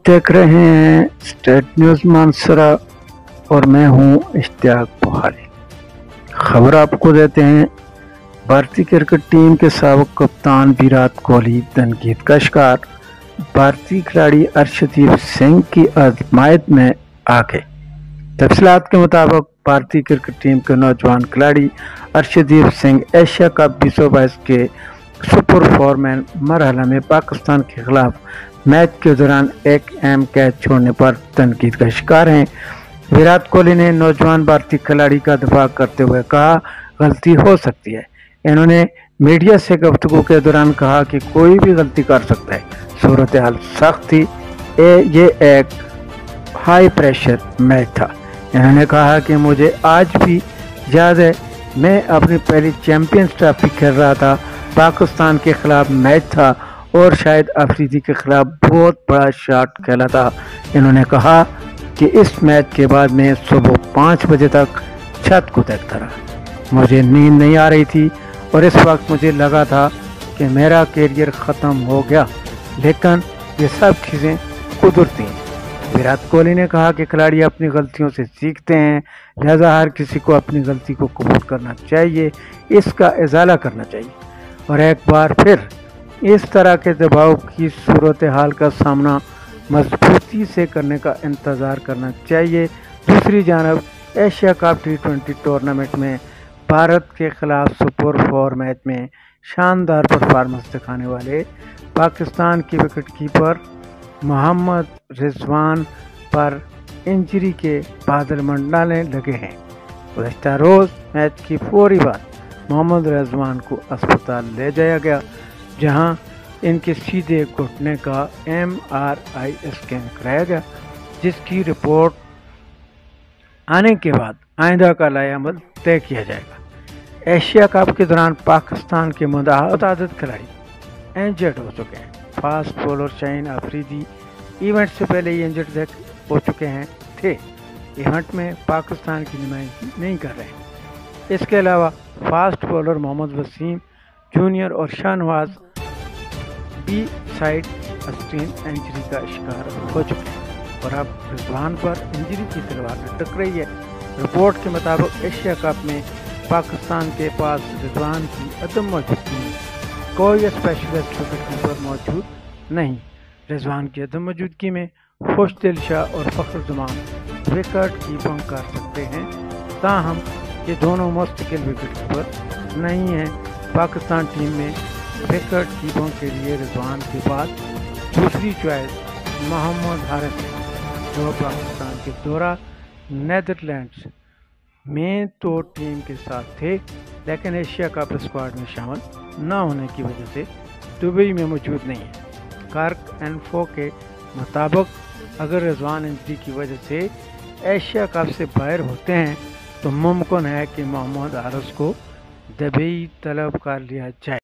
आप देख रहे हैं स्टेट न्यूज़ मानसरा और मैं हूं इश्तियाक बुखारी। खबर आपको देते हैं, भारतीय क्रिकेट टीम के साबिक कप्तान विराट कोहली तनकीद का शिकार। भारतीय खिलाड़ी अर्शदीप सिंह की आजमाइश में आगे। तफसीलात के मुताबिक भारतीय क्रिकेट टीम के नौजवान खिलाड़ी अर्शदीप सिंह एशिया कप 2022 के सुपर फोरमैन मरहला में पाकिस्तान के खिलाफ मैच के दौरान एक अहम कैच छोड़ने पर तनकीद का शिकार हैं। विराट कोहली ने नौजवान भारतीय खिलाड़ी का दफा करते हुए कहा, गलती हो सकती है। इन्होंने मीडिया से गुफ्तगू के दौरान कहा कि कोई भी गलती कर सकता है, सूरत हाल सख्त थी, ये एक हाई प्रेशर मैच था। इन्होंने कहा कि मुझे आज भी याद है, मैं अपनी पहली चैंपियंस ट्रॉफी खेल रहा था, पाकिस्तान के खिलाफ मैच था और शायद अफरीदी के खिलाफ बहुत बड़ा शॉट खेला था। इन्होंने कहा कि इस मैच के बाद मैं सुबह 5 बजे तक छत को देखता रहा, मुझे नींद नहीं आ रही थी और इस वक्त मुझे लगा था कि मेरा कैरियर ख़त्म हो गया, लेकिन ये सब चीज़ें कुदरती हैं। विराट कोहली ने कहा कि खिलाड़ी अपनी गलतियों से सीखते हैं, लिहाजा हर किसी को अपनी गलती को कबूल करना चाहिए, इसका इजाला करना चाहिए और एक बार फिर इस तरह के दबाव की सूरत हाल का सामना मजबूती से करने का इंतज़ार करना चाहिए। दूसरी जानब एशिया कप T20 टूर्नामेंट में भारत के खिलाफ सुपर 4 मैच में शानदार परफॉर्मेंस दिखाने वाले पाकिस्तान के विकेट कीपर मोहम्मद रिजवान पर इंजरी के बादल मंडराने लगे हैं। गुज़श्ता रोज़ मैच की फौरी बाद मोहम्मद रिजवान को अस्पताल ले जाया गया, जहां इनके सीधे घुटने का MRI स्कैन कराया गया, जिसकी रिपोर्ट आने के बाद आइंदा का लाएअमल तय किया जाएगा। एशिया कप के दौरान पाकिस्तान के मुतअद्दिद खिलाड़ी इंजर्ड हो चुके हैं। Fast bowler Shaheen Afridi event से पहले ही इंजर्ड हो चुके थे। इवेंट में पाकिस्तान की नुमाइंदगी नहीं कर रहे हैं। इसके अलावा fast bowler Mohammad Wasim junior और शाहनवाज भी साइड स्टीन इंजरी का शिकार हो चुके हैं और अब रिजवान पर इंजरी की तलवार लटक रही है। रिपोर्ट के मुताबिक एशिया कप में पाकिस्तान के पास रिजवान की अदम मौजूदगी में कोई स्पेशलिस्ट विकेट कीपर मौजूद नहीं। रिजवान की अदम मौजूदगी में खुशदिल शाह और फखर जमान विकेट कीपिंग कर सकते हैं, ताहम ये दोनों मुस्तकिल विकेट कीपर नहीं हैं। पाकिस्तान टीम में विकेट कीपिंग के लिए रिजवान के बाद दूसरी चॉइस मोहम्मद हारिस है, जो पाकिस्तान के दौरा नीदरलैंड्स में तो टीम के साथ थे, लेकिन एशिया कप स्क्वाड में शामिल न होने की वजह से दुबई में मौजूद नहीं है। कार्क इन्फो के मुताबिक अगर रिजवान इंजरी की वजह से एशिया कप से बाहर होते हैं तो मुमकिन है कि मोहम्मद हारिस को दुबई तलब कर लिया जाए।